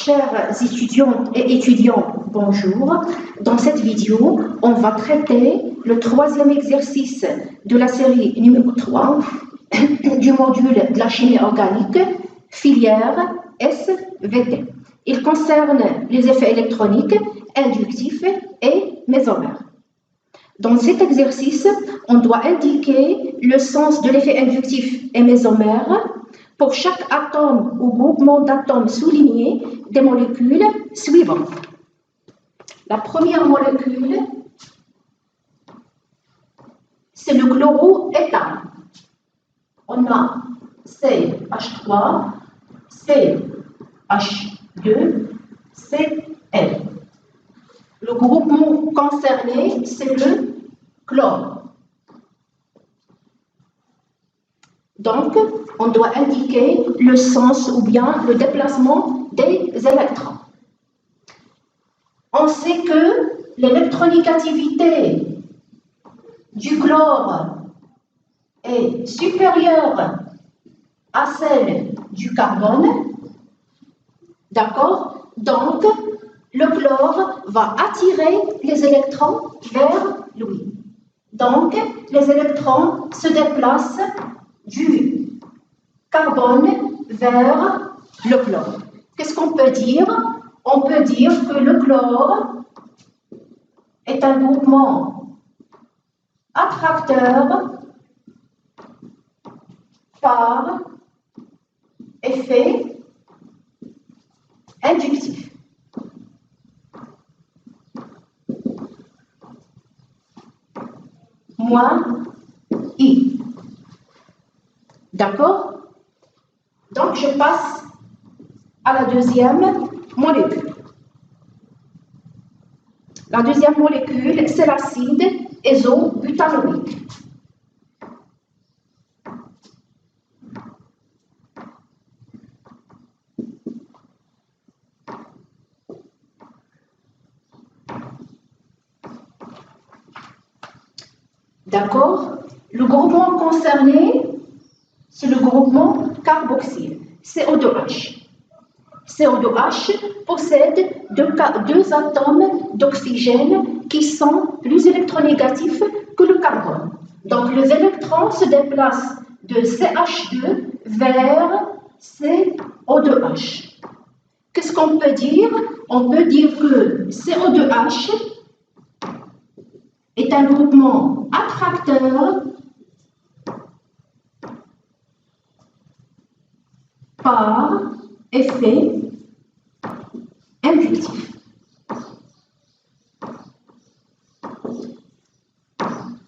Chers étudiantes et étudiants, bonjour. Dans cette vidéo, on va traiter le troisième exercice de la série numéro 3 du module de la chimie organique, filière SVT. Il concerne les effets électroniques, inductifs et mésomères. Dans cet exercice, on doit indiquer le sens de l'effet inductif et mésomère pour chaque atome ou groupement d'atomes souligné des molécules suivantes. La première molécule, c'est le chloroéthane. On a CH3, CH2, Cl. Le groupement concerné, c'est le chlore. Donc, on doit indiquer le sens ou bien le déplacement des électrons. On sait que l'électronégativité du chlore est supérieure à celle du carbone. D'accord? Donc, le chlore va attirer les électrons vers lui. Donc, les électrons se déplacent du carbone vers le chlore. Qu'est-ce qu'on peut dire? On peut dire que le chlore est un groupement attracteur par effet inductif. Moins I. D'accord? Donc, je passe à la deuxième molécule. La deuxième molécule, c'est l'acide isobutanoïque. D'accord? Le groupement concerné, c'est le groupement carboxyle, CO2H. CO2H possède deux atomes d'oxygène qui sont plus électronégatifs que le carbone. Donc, les électrons se déplacent de CH2 vers CO2H. Qu'est-ce qu'on peut dire? On peut dire que CO2H est un groupement attracteur par effet inductif.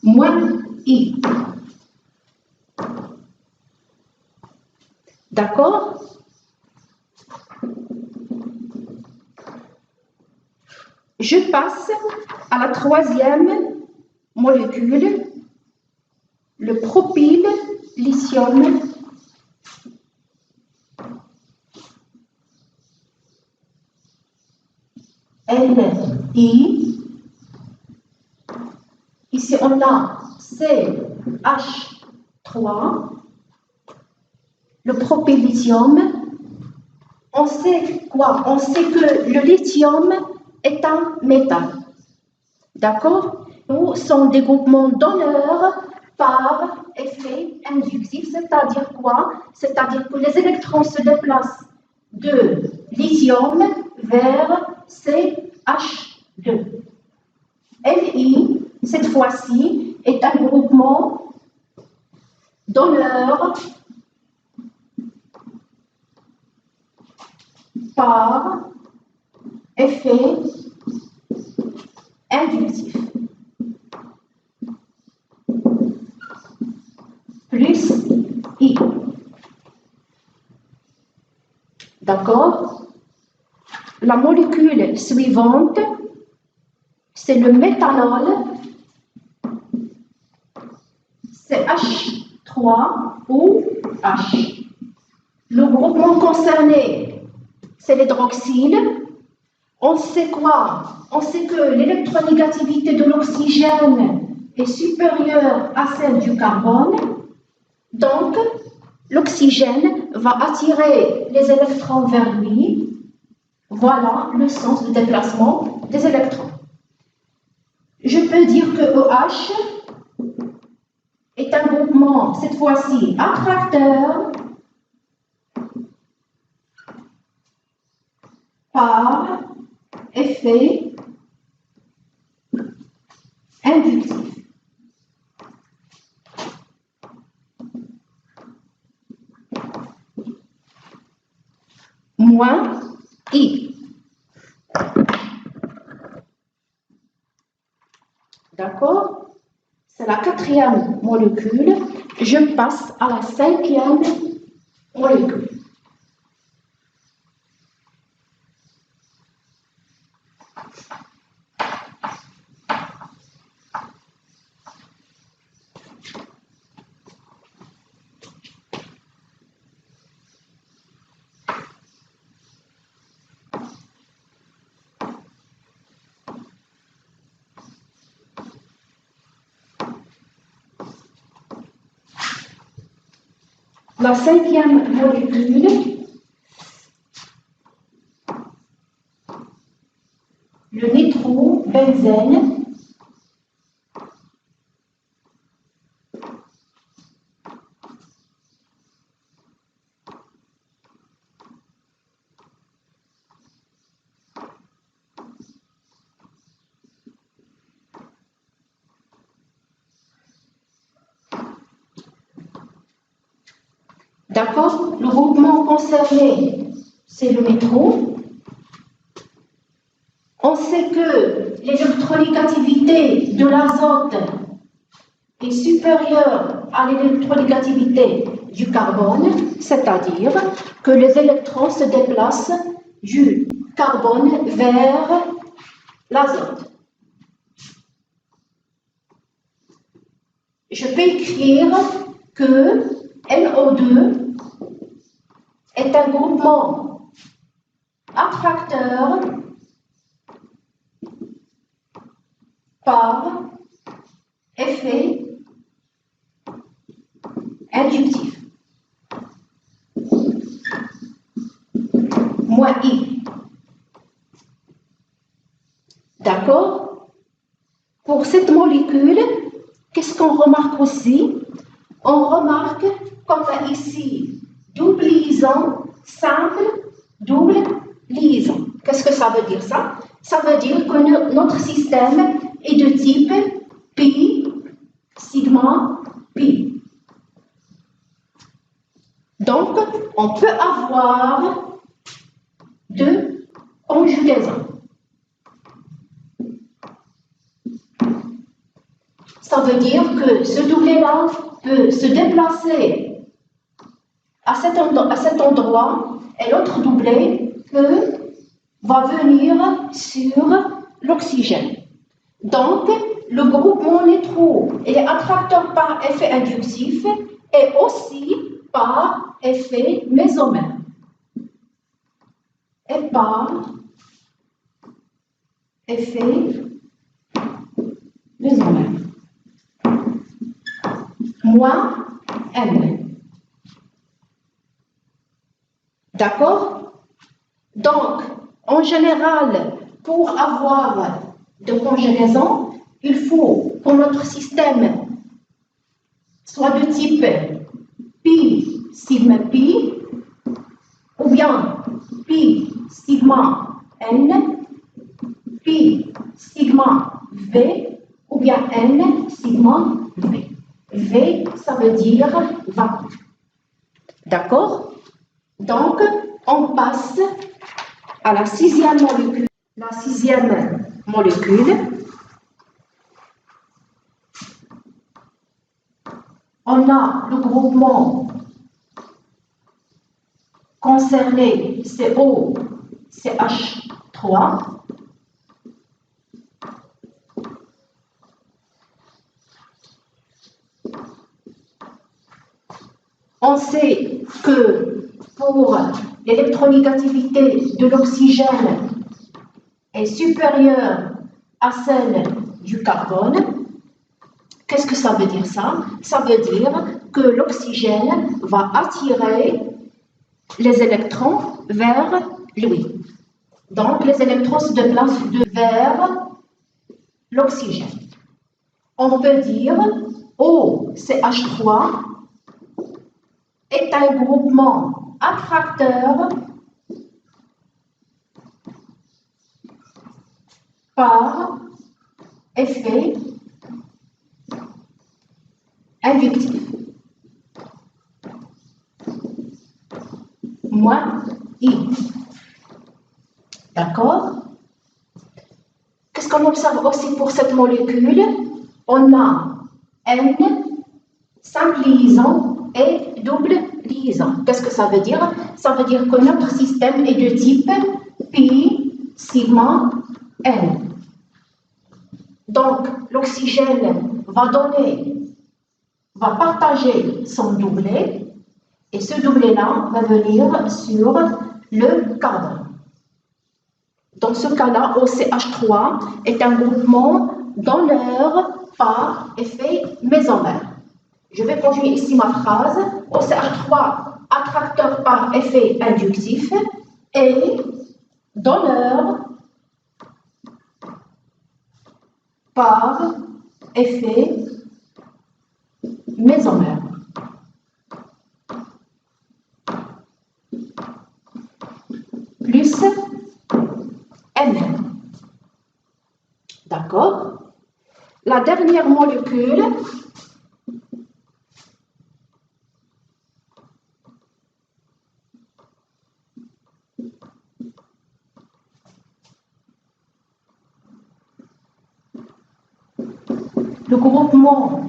Moins I. D'accord? Je passe à la troisième molécule, le propyl-lithium. Li. Ici, on a CH3. Le propyl-lithium. On sait quoi? On sait que le lithium est un métal. D'accord? Ou sont des groupements donneurs par effet inductif. C'est-à-dire quoi? C'est-à-dire que les électrons se déplacent de lithium vers CH2. Li, cette fois-ci, est un groupement donneur par effet inductif. Plus I. D'accord? La molécule suivante, c'est le méthanol, c'est H3 ou H. Le groupement concerné, c'est l'hydroxyle. On sait quoi? On sait que l'électronégativité de l'oxygène est supérieure à celle du carbone. Donc, l'oxygène va attirer les électrons vers lui. Voilà le sens de déplacement des électrons. Je peux dire que OH est un groupement, cette fois-ci, attracteur par effet inductif. Moins I. D'accord? C'est la quatrième molécule. Je passe à la cinquième molécule. La cinquième molécule, le nitrobenzène, d'accord? Le groupement concerné, c'est le nitro. On sait que l'électronégativité de l'azote est supérieure à l'électronégativité du carbone, c'est-à-dire que les électrons se déplacent du carbone vers l'azote. Je peux écrire que NO2 est un groupement attracteur par effet inductif. Moins I. D'accord? Pour cette molécule, qu'est-ce qu'on remarque aussi? On remarque qu'on a ici double liaison, simple, double liaison. Qu'est-ce que ça veut dire ça? Ça veut dire que notre système est de type pi, sigma, pi. Donc, on peut avoir deux conjugaisons. Ça veut dire que ce doublet-là peut se déplacer à cet endroit et l'autre doublet va venir sur l'oxygène. Donc, le groupement nitro est attracteur par effet inductif et aussi par effet mésomère. Et par effet mésomère. Moins M. D'accord? Donc, en général, pour avoir de conjugaison, il faut que notre système soit de type pi sigma pi, ou bien pi sigma n, pi sigma v, ou bien n sigma v. V, ça veut dire 20. D'accord? Donc, on passe à la sixième molécule. La sixième molécule, on a le groupement concerné COCH3. On sait que pour l'électronégativité de l'oxygène est supérieure à celle du carbone. Qu'est-ce que ça veut dire ça? Ça veut dire que l'oxygène va attirer les électrons vers lui. Donc, les électrons se déplacent vers l'oxygène. On peut dire OCH3 est un groupement attracteur par effet inductif. Moins I. D'accord? Qu'est-ce qu'on observe aussi pour cette molécule? On a N, simple liaison et double liaison. Qu'est-ce que ça veut dire? Ça veut dire que notre système est de type pi sigma N. Donc, l'oxygène va partager son doublet, et ce doublet-là va venir sur le cadre. Dans ce cas-là, OCH3 est un groupement donneur par effet mésomère. Je vais conjuguer ici ma phrase. OCH3 attracteur par effet inductif et donneur par effet mésomère. Plus Mn. D'accord? La dernière molécule, le groupement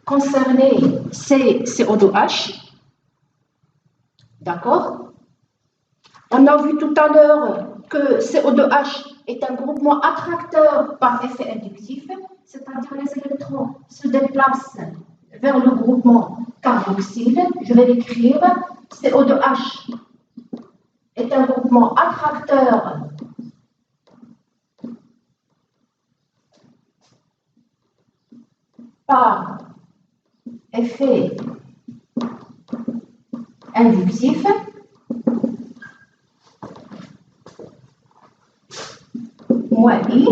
concerné, c'est CO2H. D'accord? On a vu tout à l'heure que CO2H est un groupement attracteur par effet inductif, c'est-à-dire les électrons se déplacent vers le groupement carboxyle. Je vais l'écrire. CO2H est un groupement attracteur par effet inductif. Moins I.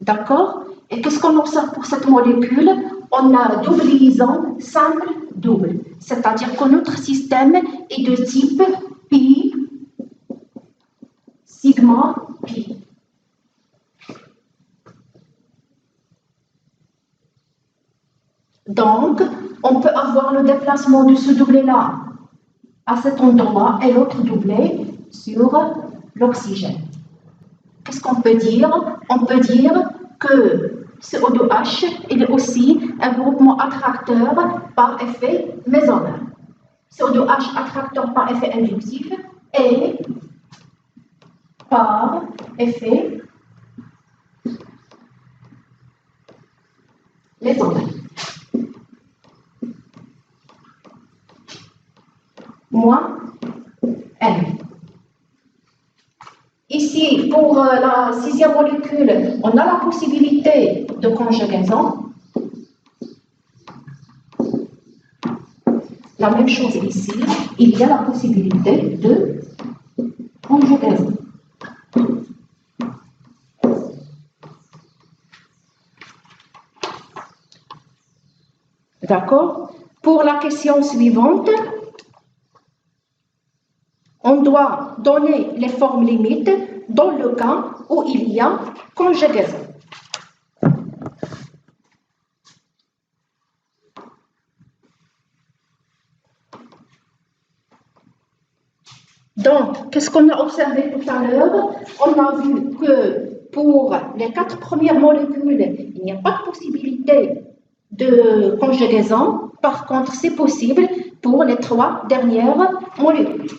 D'accord? Et qu'est-ce qu'on observe pour cette molécule? On a double liaison simple double. C'est-à-dire que notre système est de type pi sigma pi. Donc, on peut avoir le déplacement de ce doublet-là à cet endroit et l'autre doublet sur l'oxygène. Qu'est-ce qu'on peut dire? On peut dire que CO2H il est aussi un groupement attracteur par effet mésomère. CO2H attracteur par effet inductif et par effet mésomère. Moins N. Ici, pour la sixième molécule, on a la possibilité de conjugaison. La même chose ici, il y a la possibilité de conjugaison. D'accord? Pour la question suivante, on doit donner les formes limites dans le cas où il y a conjugaison. Donc, qu'est-ce qu'on a observé tout à l'heure? On a vu que pour les 4 premières molécules, il n'y a pas de possibilité de conjugaison. Par contre, c'est possible pour les 3 dernières molécules.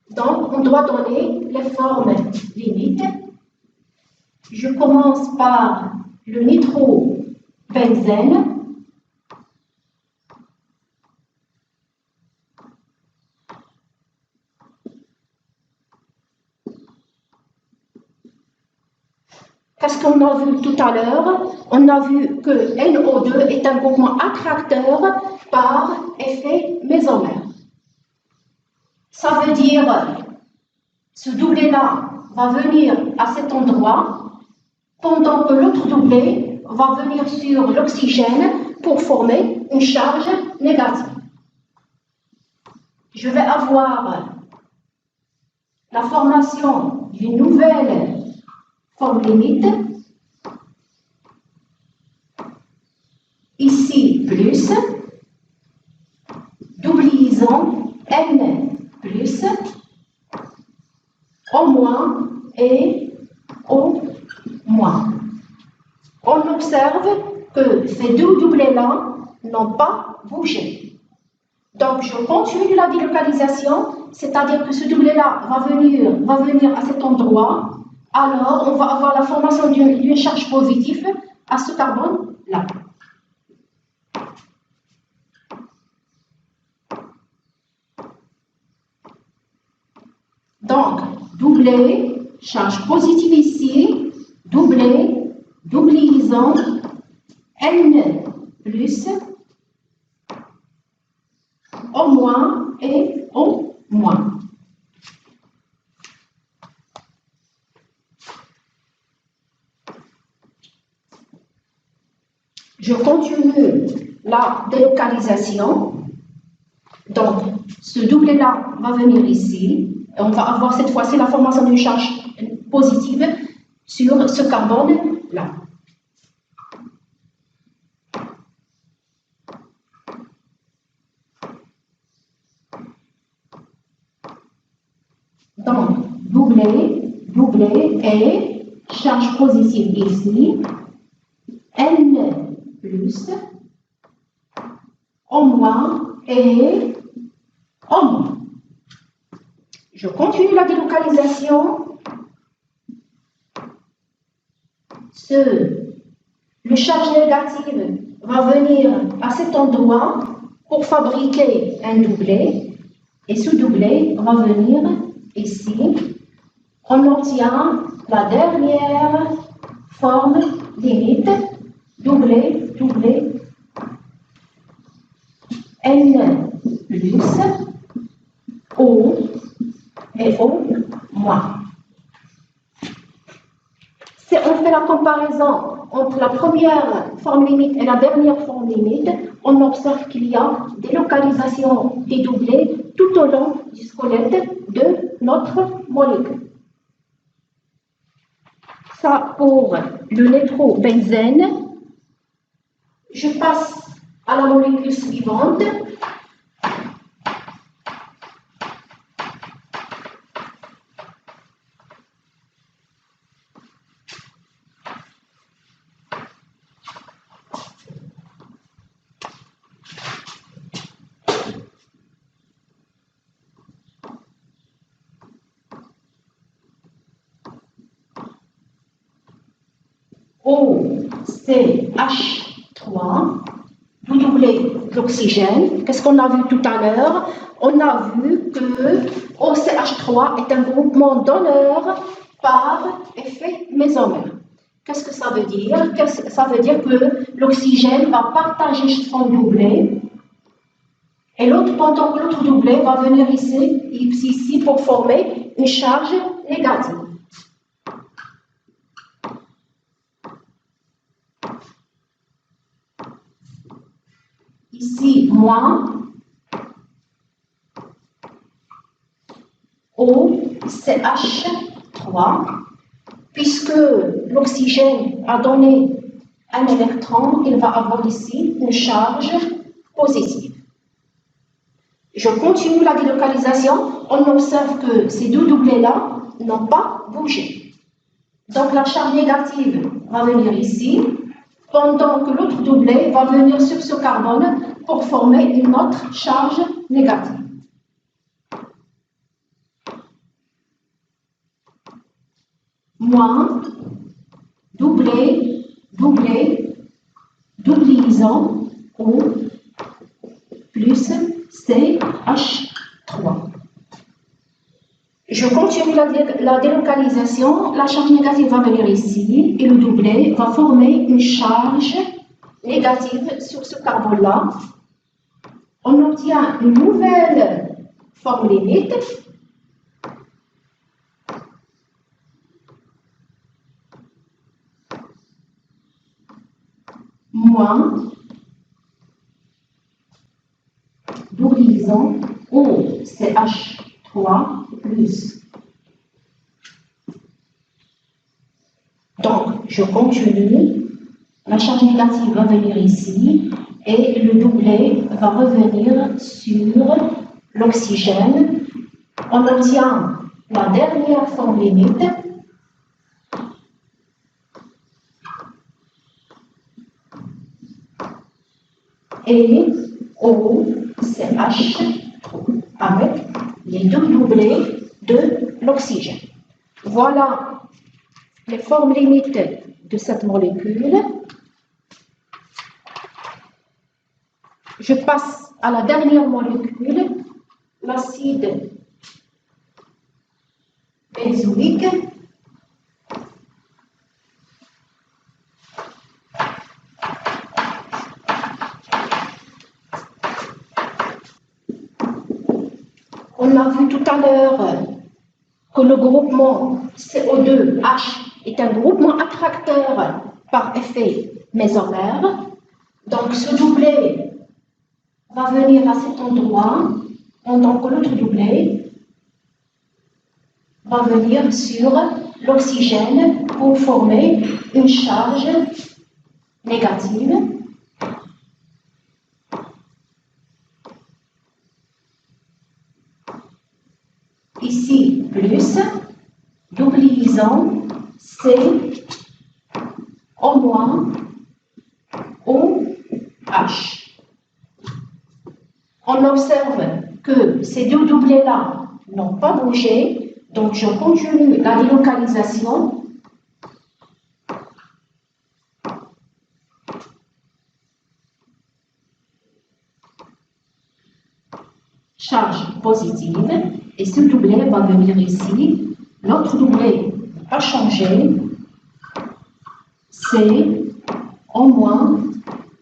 Donc, on doit donner les formes limites. Je commence par le nitrobenzène. Qu'est-ce qu'on a vu tout à l'heure? On a vu que NO2 est un groupement attracteur par effet mésomère. Ça veut dire ce doublé-là va venir à cet endroit, pendant que l'autre doublé va venir sur l'oxygène pour former une charge négative. Je vais avoir la formation d'une nouvelle forme limite, ici plus, doublisant n plus, au moins et au moins. On observe que ces deux doublés-là n'ont pas bougé. Donc, je continue la délocalisation, c'est-à-dire que ce doublé-là va venir à cet endroit. Alors, on va avoir la formation d'une charge positive à ce carbone-là. Donc, doublé, charge positive ici, doublé, doublisant, N plus, au moins et au moins. Je continue la délocalisation. Donc, ce doublé-là va venir ici. Et on va avoir cette fois-ci la formation d'une charge positive sur ce carbone-là. Donc, doublé et charge positive ici, N plus, au moins et au moins. Je continue la délocalisation. Le charge négative va venir à cet endroit pour fabriquer un doublé. Et ce doublé va venir ici. On obtient la dernière forme limite, doublé, doublé, N plus, O et O moins. Si on fait la comparaison entre la première forme limite et la dernière forme limite, on observe qu'il y a des localisations des doublés tout au long du squelette de notre molécule. Ça pour le nitrobenzène. Je passe à la molécule suivante. OCH3, vous doublez l'oxygène. Qu'est-ce qu'on a vu tout à l'heure? On a vu que OCH3 est un groupement donneur par effet mésomère. Qu'est-ce que ça veut dire? Ça veut dire que l'oxygène va partager son doublé et pendant que l'autre doublé va venir ici pour former une charge négative. Ici, moins OCH3, puisque l'oxygène a donné un électron, il va avoir ici une charge positive. Je continue la délocalisation, on observe que ces deux doublés-là n'ont pas bougé. Donc la charge négative va venir ici, pendant que l'autre doublé va venir sur ce carbone pour former une autre charge négative. Moins, doublé, doublé, doublisant, O, plus CH3. Je continue la délocalisation, la charge négative va venir ici et le doublé va former une charge négative sur ce carbone-là. On obtient une nouvelle forme limite, moins double liaison OCH3 plus. Donc, je continue. La charge négative va venir ici et le doublet va revenir sur l'oxygène. On obtient la dernière forme limite. Et OCH avec les deux doublets de l'oxygène. Voilà les formes limites de cette molécule. Je passe à la dernière molécule, l'acide benzoïque. On a vu tout à l'heure que le groupement CO2H est un groupement attracteur par effet mésomère. Donc ce doublet va venir à cet endroit, pendant que l'autre doublet va venir sur l'oxygène pour former une charge négative. Ici, plus, double liaison, C, O moins, OH. On observe que ces deux doublets-là n'ont pas bougé, donc je continue la délocalisation. Charge positive, et ce doublet va venir ici. L'autre doublet n'a pas changé. C, O moins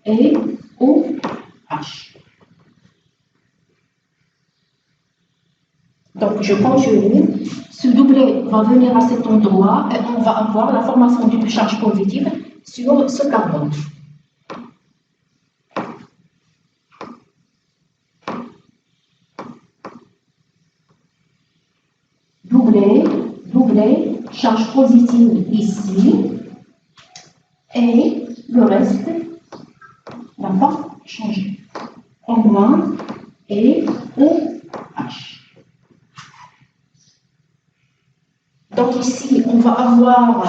et OH. Donc, je continue. Ce doublet va venir à cet endroit et on va avoir la formation d'une charge positive sur ce carbone. Doublet, charge positive ici. Et le reste n'a pas changé. O moins et OH. Donc ici, on va avoir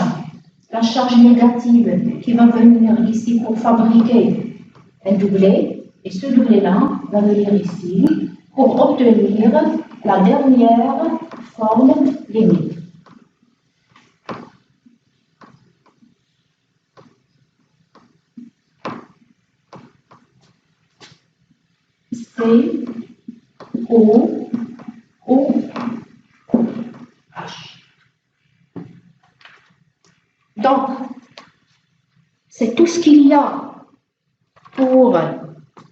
la charge négative qui va venir ici pour fabriquer un doublet. Et ce doublet-là va venir ici pour obtenir la dernière forme limite. C, O, H. Donc, c'est tout ce qu'il y a pour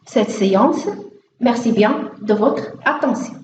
cette séance. Merci bien de votre attention.